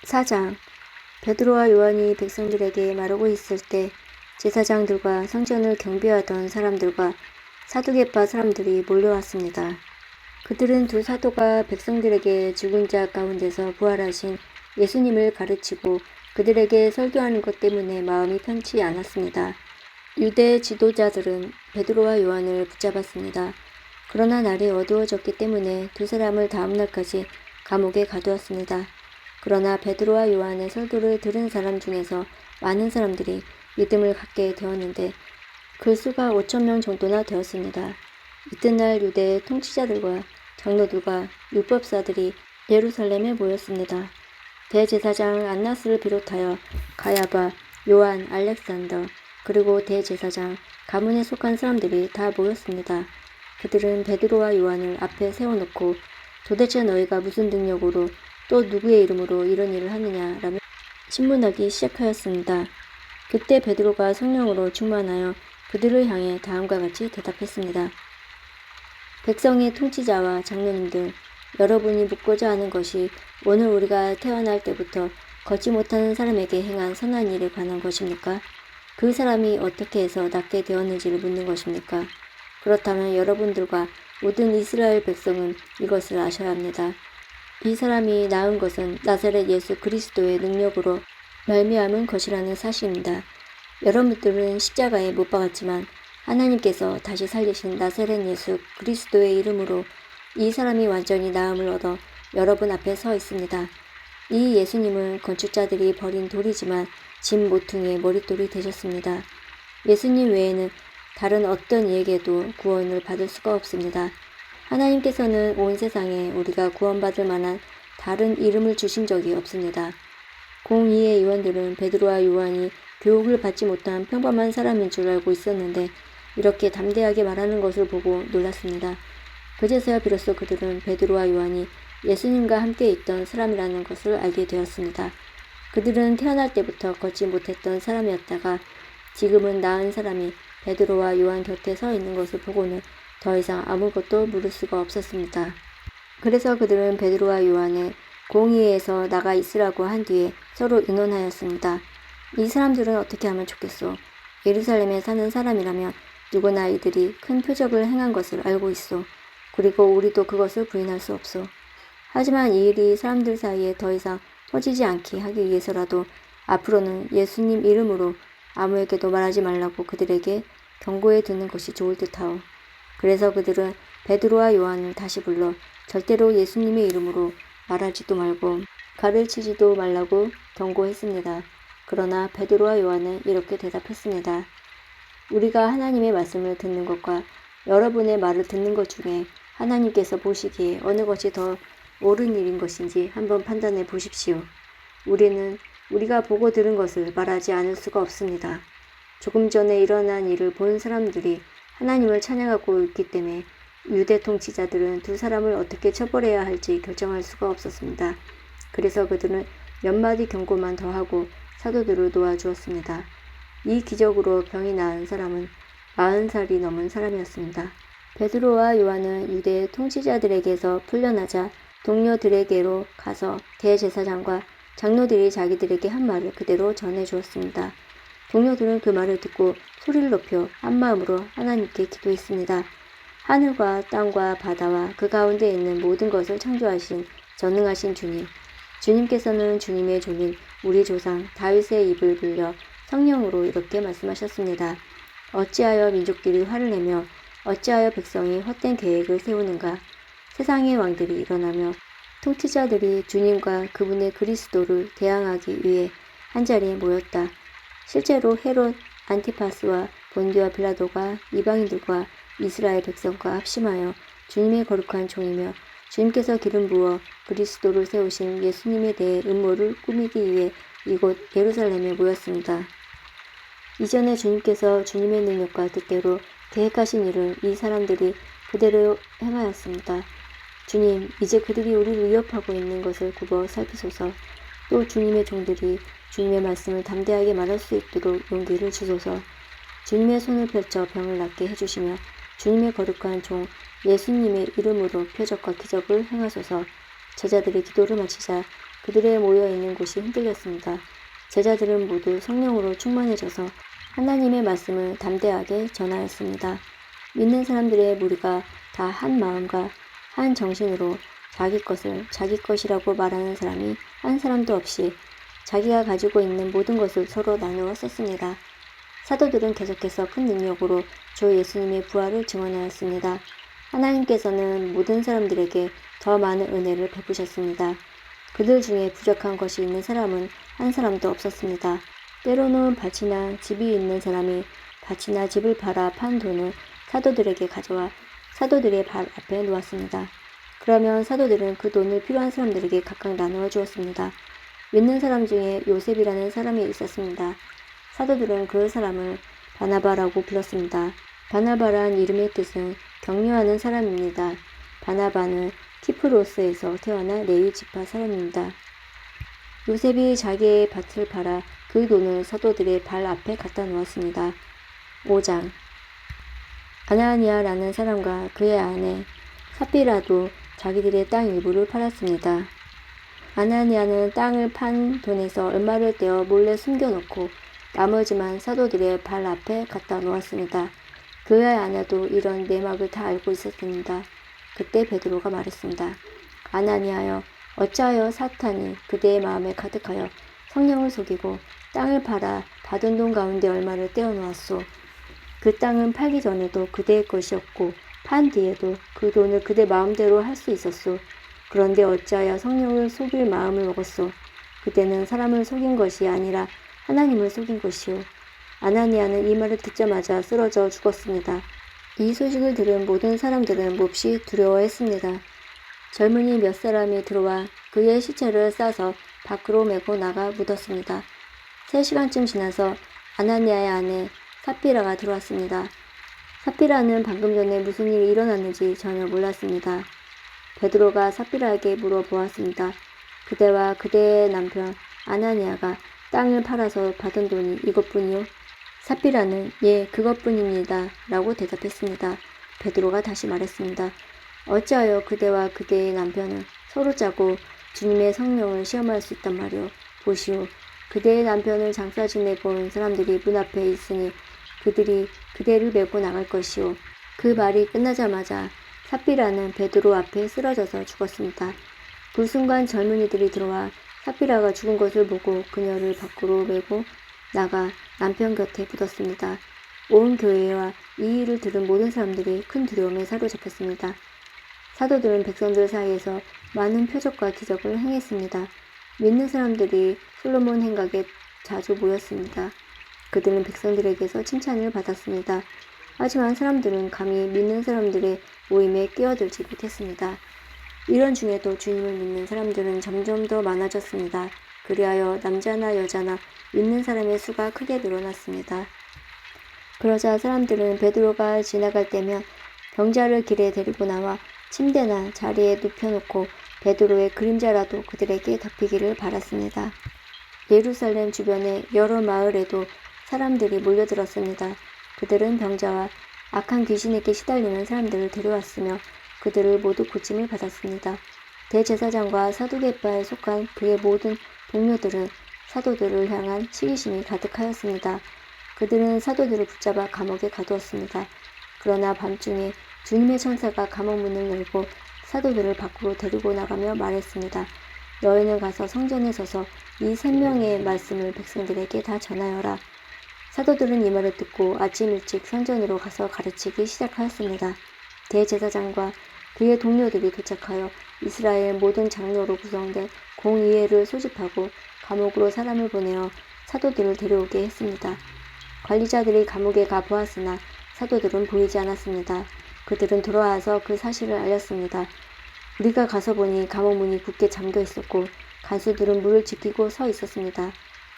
4장. 베드로와 요한이 백성들에게 말하고 있을 때 제사장들과 성전을 경비하던 사람들과 사두개파 사람들이 몰려왔습니다. 그들은 두 사도가 백성들에게 죽은 자 가운데서 부활하신 예수님을 가르치고 그들에게 설교하는 것 때문에 마음이 편치 않았습니다. 유대 지도자들은 베드로와 요한을 붙잡았습니다. 그러나 날이 어두워졌기 때문에 두 사람을 다음 날까지 감옥에 가두었습니다. 그러나 베드로와 요한의 설교를 들은 사람 중에서 많은 사람들이 믿음을 갖게 되었는데 그 수가 5,000명 정도나 되었습니다. 이튿날 유대의 통치자들과 장로들과 율법사들이 예루살렘에 모였습니다. 대제사장 안나스를 비롯하여 가야바, 요한, 알렉산더, 그리고 대제사장 가문에 속한 사람들이 다 모였습니다. 그들은 베드로와 요한을 앞에 세워놓고 도대체 너희가 무슨 능력으로 또 누구의 이름으로 이런 일을 하느냐라며 신문하기 시작하였습니다. 그때 베드로가 성령으로 충만하여 그들을 향해 다음과 같이 대답했습니다. 백성의 통치자와 장로님들, 여러분이 묻고자 하는 것이 오늘 우리가 태어날 때부터 걷지 못하는 사람에게 행한 선한 일에 관한 것입니까? 그 사람이 어떻게 해서 낫게 되었는지를 묻는 것입니까? 그렇다면 여러분들과 모든 이스라엘 백성은 이것을 아셔야 합니다. 이 사람이 나은 것은 나사렛 예수 그리스도의 능력으로 말미암은 것이라는 사실입니다. 여러분들은 십자가에 못 박았지만 하나님께서 다시 살리신 나사렛 예수 그리스도의 이름으로 이 사람이 완전히 나음을 얻어 여러분 앞에 서 있습니다. 이 예수님은 건축자들이 버린 돌이지만 집 모퉁이의 머릿돌이 되셨습니다. 예수님 외에는 다른 어떤 이에게도 구원을 받을 수가 없습니다. 하나님께서는 온 세상에 우리가 구원받을 만한 다른 이름을 주신 적이 없습니다. 공의의 의원들은 베드로와 요한이 교육을 받지 못한 평범한 사람인 줄 알고 있었는데 이렇게 담대하게 말하는 것을 보고 놀랐습니다. 그제서야 비로소 그들은 베드로와 요한이 예수님과 함께 있던 사람이라는 것을 알게 되었습니다. 그들은 태어날 때부터 걷지 못했던 사람이었다가 지금은 나은 사람이 베드로와 요한 곁에 서 있는 것을 보고는 더 이상 아무것도 물을 수가 없었습니다. 그래서 그들은 베드로와 요한을 공의회에서 나가 있으라고 한 뒤에 서로 의논하였습니다. 이 사람들은 어떻게 하면 좋겠소? 예루살렘에 사는 사람이라면 누구나 이들이 큰 표적을 행한 것을 알고 있소. 그리고 우리도 그것을 부인할 수 없소. 하지만 이 일이 사람들 사이에 더 이상 퍼지지 않게 하기 위해서라도 앞으로는 예수님 이름으로 아무에게도 말하지 말라고 그들에게 경고해 두는 것이 좋을 듯하오. 그래서 그들은 베드로와 요한을 다시 불러 절대로 예수님의 이름으로 말하지도 말고 가르치지도 말라고 경고했습니다. 그러나 베드로와 요한은 이렇게 대답했습니다. 우리가 하나님의 말씀을 듣는 것과 여러분의 말을 듣는 것 중에 하나님께서 보시기에 어느 것이 더 옳은 일인 것인지 한번 판단해 보십시오. 우리는 우리가 보고 들은 것을 말하지 않을 수가 없습니다. 조금 전에 일어난 일을 본 사람들이 하나님을 찬양하고 있기 때문에 유대 통치자들은 두 사람을 어떻게 처벌해야 할지 결정할 수가 없었습니다. 그래서 그들은 몇 마디 경고만 더 하고 사도들을 놓아주었습니다. 이 기적으로 병이 나은 사람은 40살이 넘은 사람이었습니다. 베드로와 요한은 유대 통치자들에게서 풀려나자 동료들에게로 가서 대제사장과 장로들이 자기들에게 한 말을 그대로 전해주었습니다. 동료들은 그 말을 듣고 소리를 높여 한마음으로 하나님께 기도했습니다. 하늘과 땅과 바다와 그 가운데 있는 모든 것을 창조하신 전능하신 주님, 주님께서는 주님의 종인 우리 조상 다윗의 입을 빌려 성령으로 이렇게 말씀하셨습니다. 어찌하여 민족들이 화를 내며 어찌하여 백성이 헛된 계획을 세우는가. 세상의 왕들이 일어나며 통치자들이 주님과 그분의 그리스도를 대항하기 위해 한자리에 모였다. 실제로 헤롯 안티파스와 본디와 빌라도가 이방인들과 이스라엘 백성과 합심하여 주님의 거룩한 종이며 주님께서 기름 부어 그리스도를 세우신 예수님에 대해 음모를 꾸미기 위해 이곳 예루살렘에 모였습니다. 이전에 주님께서 주님의 능력과 뜻대로 계획하신 일을 이 사람들이 그대로 행하였습니다. 주님, 이제 그들이 우리를 위협하고 있는 것을 굽어 살피소서. 또 주님의 종들이 주님의 말씀을 담대하게 말할 수 있도록 용기를 주소서. 주님의 손을 펼쳐 병을 낫게 해주시며 주님의 거룩한 종 예수님의 이름으로 표적과 기적을 행하소서. 제자들이 기도를 마치자 그들의 모여있는 곳이 흔들렸습니다. 제자들은 모두 성령으로 충만해져서 하나님의 말씀을 담대하게 전하였습니다. 믿는 사람들의 무리가 다 한 마음과 한 정신으로 자기 것을 자기 것이라고 말하는 사람이 한 사람도 없이 자기가 가지고 있는 모든 것을 서로 나누어 썼습니다. 사도들은 계속해서 큰 능력으로 주 예수님의 부활을 증언하였습니다. 하나님께서는 모든 사람들에게 더 많은 은혜를 베푸셨습니다. 그들 중에 부족한 것이 있는 사람은 한 사람도 없었습니다. 때로는 밭이나 집이 있는 사람이 밭이나 집을 팔아 판 돈을 사도들에게 가져와 사도들의 발 앞에 놓았습니다. 그러면 사도들은 그 돈을 필요한 사람들에게 각각 나누어 주었습니다. 믿는 사람 중에 요셉이라는 사람이 있었습니다. 사도들은 그 사람을 바나바라고 불렀습니다. 바나바란 이름의 뜻은 격려하는 사람입니다. 바나바는 키프로스에서 태어난 레위 지파 사람입니다. 요셉이 자기의 밭을 팔아 그 돈을 사도들의 발 앞에 갖다 놓았습니다. 5장 아나니아라는 사람과 그의 아내 삽비라도 자기들의 땅 일부를 팔았습니다. 아나니아는 땅을 판 돈에서 얼마를 떼어 몰래 숨겨놓고 나머지만 사도들의 발 앞에 갖다 놓았습니다. 그의 아내도 이런 내막을 다 알고 있었습니다. 그때 베드로가 말했습니다. 아나니아여, 어찌하여 사탄이 그대의 마음에 가득하여 성령을 속이고 땅을 팔아 받은 돈 가운데 얼마를 떼어 놓았소. 그 땅은 팔기 전에도 그대의 것이었고 판 뒤에도 그 돈을 그대 마음대로 할 수 있었소. 그런데 어찌하여 성령을 속일 마음을 먹었소. 그대는 사람을 속인 것이 아니라 하나님을 속인 것이오. 아나니아는 이 말을 듣자마자 쓰러져 죽었습니다. 이 소식을 들은 모든 사람들은 몹시 두려워했습니다. 젊은이 몇 사람이 들어와 그의 시체를 싸서 밖으로 메고 나가 묻었습니다. 3시간쯤 지나서 아나니아의 아내 삽비라가 들어왔습니다. 삽비라는 방금 전에 무슨 일이 일어났는지 전혀 몰랐습니다. 베드로가 삽비라에게 물어보았습니다. 그대와 그대의 남편 아나니아가 땅을 팔아서 받은 돈이 이것뿐이요? 삽비라는 예, 그것뿐입니다. 라고 대답했습니다. 베드로가 다시 말했습니다. 어찌하여 그대와 그대의 남편은 서로 짜고 주님의 성령을 시험할 수 있단 말이오. 보시오. 그대의 남편을 장사 지내고 온 사람들이 문 앞에 있으니 그들이 그대를 메고 나갈 것이오. 그 말이 끝나자마자 삽비라는 베드로 앞에 쓰러져서 죽었습니다. 그 순간 젊은이들이 들어와 삽비라가 죽은 것을 보고 그녀를 밖으로 메고 나가 남편 곁에 묻었습니다. 온 교회와 이 일을 들은 모든 사람들이 큰 두려움에 사로잡혔습니다. 사도들은 백성들 사이에서 많은 표적과 기적을 행했습니다. 믿는 사람들이 솔로몬 행각에 자주 모였습니다. 그들은 백성들에게서 칭찬을 받았습니다. 하지만 사람들은 감히 믿는 사람들의 모임에 끼어들지 못했습니다. 이런 중에도 주님을 믿는 사람들은 점점 더 많아졌습니다. 그리하여 남자나 여자나 믿는 사람의 수가 크게 늘어났습니다. 그러자 사람들은 베드로가 지나갈 때면 병자를 길에 데리고 나와 침대나 자리에 눕혀놓고 베드로의 그림자라도 그들에게 덮이기를 바랐습니다. 예루살렘 주변의 여러 마을에도 사람들이 몰려들었습니다. 그들은 병자와 악한 귀신에게 시달리는 사람들을 데려왔으며 그들을 모두 고침을 받았습니다. 대제사장과 사두개파에 속한 그의 모든 동료들은 사도들을 향한 시기심이 가득하였습니다. 그들은 사도들을 붙잡아 감옥에 가두었습니다. 그러나 밤중에 주님의 천사가 감옥 문을 열고 사도들을 밖으로 데리고 나가며 말했습니다. 너희는 가서 성전에 서서 이 생명의 말씀을 백성들에게 다 전하여라. 사도들은 이 말을 듣고 아침 일찍 성전으로 가서 가르치기 시작하였습니다. 대제사장과 그의 동료들이 도착하여 이스라엘 모든 장로로 구성된 공의회를 소집하고 감옥으로 사람을 보내어 사도들을 데려오게 했습니다. 관리자들이 감옥에 가 보았으나 사도들은 보이지 않았습니다. 그들은 돌아와서 그 사실을 알렸습니다. 우리가 가서 보니 감옥 문이 굳게 잠겨 있었고 간수들은 문을 지키고 서 있었습니다.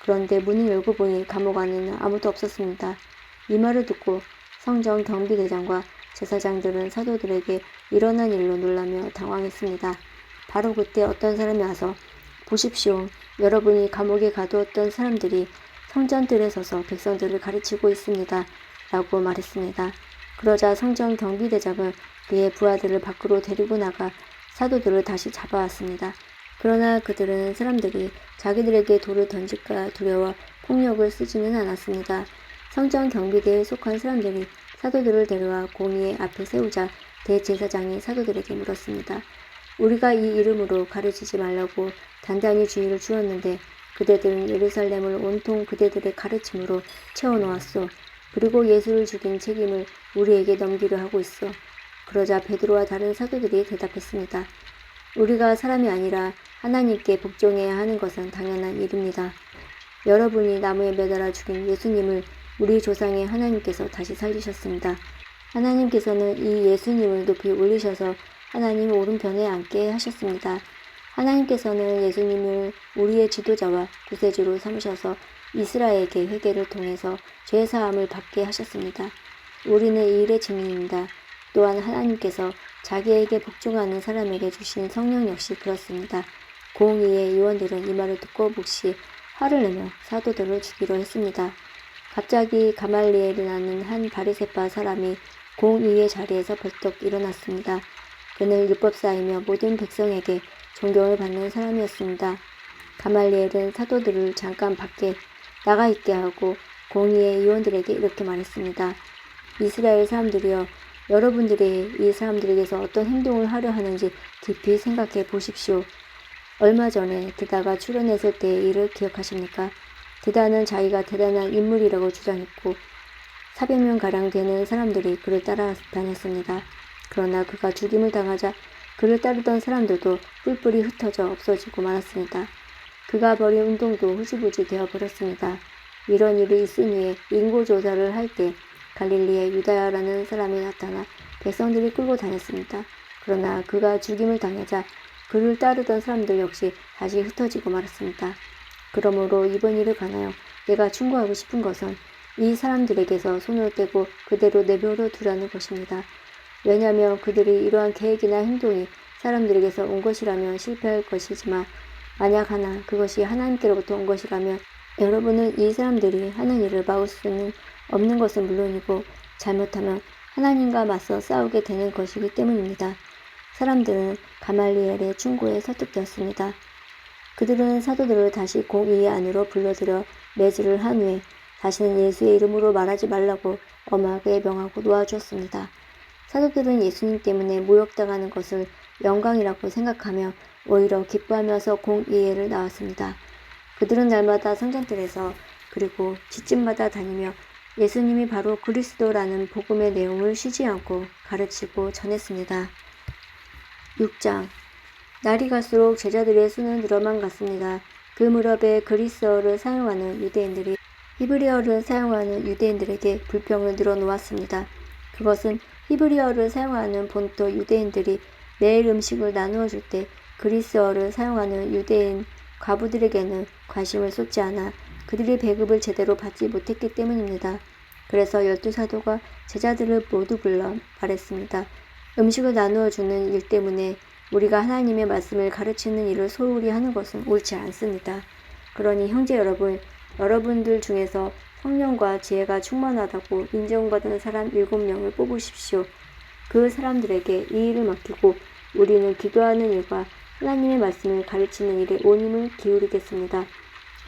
그런데 문을 열고 보니 감옥 안에는 아무도 없었습니다. 이 말을 듣고 성전 경비대장과 제사장들은 사도들에게 일어난 일로 놀라며 당황했습니다. 바로 그때 어떤 사람이 와서 보십시오. 여러분이 감옥에 가두었던 사람들이 성전들에 서서 백성들을 가르치고 있습니다. 라고 말했습니다. 그러자 성전 경비대장은 그의 부하들을 밖으로 데리고 나가 사도들을 다시 잡아왔습니다. 그러나 그들은 사람들이 자기들에게 돌을 던질까 두려워 폭력을 쓰지는 않았습니다. 성전 경비대에 속한 사람들이 사도들을 데려와 공의의 앞에 세우자 대제사장이 사도들에게 물었습니다. 우리가 이 이름으로 가르치지 말라고 단단히 주의를 주었는데 그대들은 예루살렘을 온통 그대들의 가르침으로 채워놓았소. 그리고 예수를 죽인 책임을 우리에게 넘기려 하고 있어. 그러자 베드로와 다른 사도들이 대답했습니다. 우리가 사람이 아니라 하나님께 복종해야 하는 것은 당연한 일입니다. 여러분이 나무에 매달아 죽인 예수님을 우리 조상의 하나님께서 다시 살리셨습니다. 하나님께서는 이 예수님을 높이 올리셔서 하나님 오른편에 앉게 하셨습니다. 하나님께서는 예수님을 우리의 지도자와 구세주로 삼으셔서 이스라엘에게 회개를 통해서 죄사함을 받게 하셨습니다. 우리는 이 일의 증인입니다. 또한 하나님께서 자기에게 복종하는 사람에게 주신 성령 역시 그렇습니다. 공의의 요원들은 이 말을 듣고 몹시 화를 내며 사도들을 죽이려 했습니다. 갑자기 가말리엘이라는 한 바리새파 사람이 공의의 자리에서 벌떡 일어났습니다. 그는 율법사이며 모든 백성에게 존경을 받는 사람이었습니다. 가말리엘은 사도들을 잠깐 밖에 나가 있게 하고 공의의 요원들에게 이렇게 말했습니다. 이스라엘 사람들이여, 여러분들이 이 사람들에게서 어떤 행동을 하려 하는지 깊이 생각해 보십시오. 얼마 전에 드다가 출연했을 때의 일을 기억하십니까? 드다는 자기가 대단한 인물이라고 주장했고 400명가량 되는 사람들이 그를 따라다녔습니다. 그러나 그가 죽임을 당하자 그를 따르던 사람들도 뿔뿔이 흩어져 없어지고 말았습니다. 그가 벌인 운동도 흐지부지 되어버렸습니다. 이런 일이 있은 후에 인구조사를 할 때 갈릴리의 유다야라는 사람이 나타나 백성들이 끌고 다녔습니다. 그러나 그가 죽임을 당하자 그를 따르던 사람들 역시 다시 흩어지고 말았습니다. 그러므로 이번 일을 관하여 내가 충고하고 싶은 것은 이 사람들에게서 손을 떼고 그대로 내버려 두라는 것입니다. 왜냐하면 그들이 이러한 계획이나 행동이 사람들에게서 온 것이라면 실패할 것이지만 만약 하나 그것이 하나님께로부터 온 것이라면 여러분은 이 사람들이 하는 일을 막을 수는 없는 것은 물론이고 잘못하면 하나님과 맞서 싸우게 되는 것이기 때문입니다. 사람들은 가말리엘의 충고에 설득되었습니다. 그들은 사도들을 다시 공의 안으로 불러들여 매질을 한 후에 다시는 예수의 이름으로 말하지 말라고 엄하게 명하고 놓아주었습니다. 사도들은 예수님 때문에 모욕당하는 것을 영광이라고 생각하며 오히려 기뻐하면서 공의회를 나왔습니다. 그들은 날마다 성전들에서 그리고 집집마다 다니며 예수님이 바로 그리스도라는 복음의 내용을 쉬지 않고 가르치고 전했습니다. 6장. 날이 갈수록 제자들의 수는 늘어만 갔습니다. 그 무렵에 그리스어를 사용하는 유대인들이 히브리어를 사용하는 유대인들에게 불평을 늘어놓았습니다. 그것은 히브리어를 사용하는 본토 유대인들이 매일 음식을 나누어 줄 때 그리스어를 사용하는 유대인 과부들에게는 관심을 쏟지 않아 그들이 배급을 제대로 받지 못했기 때문입니다. 그래서 12사도가 제자들을 모두 불러 말했습니다. 음식을 나누어 주는 일 때문에 우리가 하나님의 말씀을 가르치는 일을 소홀히 하는 것은 옳지 않습니다. 그러니 형제 여러분, 여러분들 중에서 성령과 지혜가 충만하다고 인정받은 사람 7명을 뽑으십시오. 그 사람들에게 이 일을 맡기고 우리는 기도하는 일과 하나님의 말씀을 가르치는 일에 온 힘을 기울이겠습니다.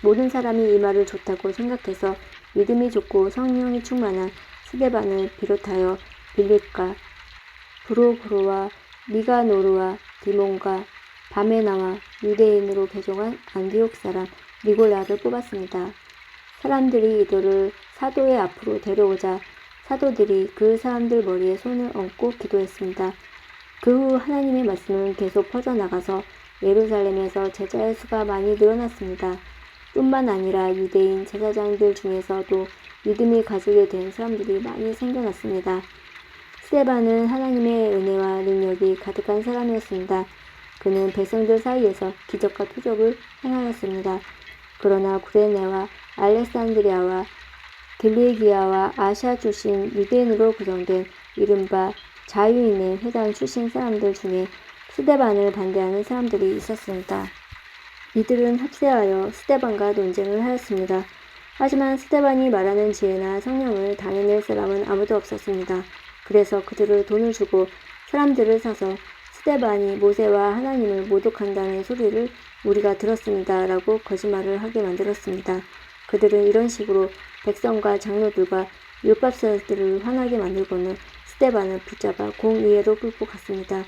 모든 사람이 이 말을 좋다고 생각해서 믿음이 좋고 성령이 충만한 스데반을 비롯하여 빌립과 브로그로와 니가노르와 디몬과 바메나와 유대인으로 개종한 안디옥 사람 니골라를 뽑았습니다. 사람들이 이들을 사도의 앞으로 데려오자 사도들이 그 사람들 머리에 손을 얹고 기도했습니다. 그 후 하나님의 말씀은 계속 퍼져나가서 예루살렘에서 제자의 수가 많이 늘어났습니다. 뿐만 아니라 유대인 제사장들 중에서도 믿음이 가지게 된 사람들이 많이 생겨났습니다. 스데반은 하나님의 은혜와 능력이 가득한 사람이었습니다. 그는 백성들 사이에서 기적과 표적을 행하였습니다. 그러나 구레네와 알렉산드리아와 길리기아와 아시아 출신 유대인으로 구성된 이른바 자유인의 회당 출신 사람들 중에 스데반을 반대하는 사람들이 있었습니다. 이들은 합세하여 스데반과 논쟁을 하였습니다. 하지만 스데반이 말하는 지혜나 성령을 당해낼 사람은 아무도 없었습니다. 그래서 그들을 돈을 주고 사람들을 사서 스데반이 모세와 하나님을 모독한다는 소리를 우리가 들었습니다. 라고 거짓말을 하게 만들었습니다. 그들은 이런 식으로 백성과 장로들과 율법사들을 화나게 만들고는 스데반을 붙잡아 공의회로 끌고 갔습니다.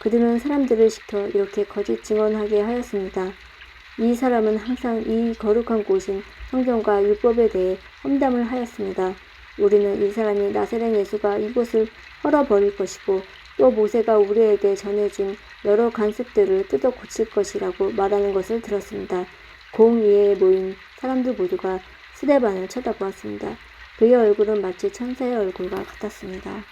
그들은 사람들을 시켜 이렇게 거짓 증언하게 하였습니다. 이 사람은 항상 이 거룩한 곳인 성경과 율법에 대해 험담을 하였습니다. 우리는 이 사람이 나사렛 예수가 이곳을 헐어버릴 것이고 또 모세가 우리에게 전해준 여러 관습들을 뜯어 고칠 것이라고 말하는 것을 들었습니다. 공의회에 모인 사람들 모두가 스데반을 쳐다보았습니다. 그의 얼굴은 마치 천사의 얼굴과 같았습니다.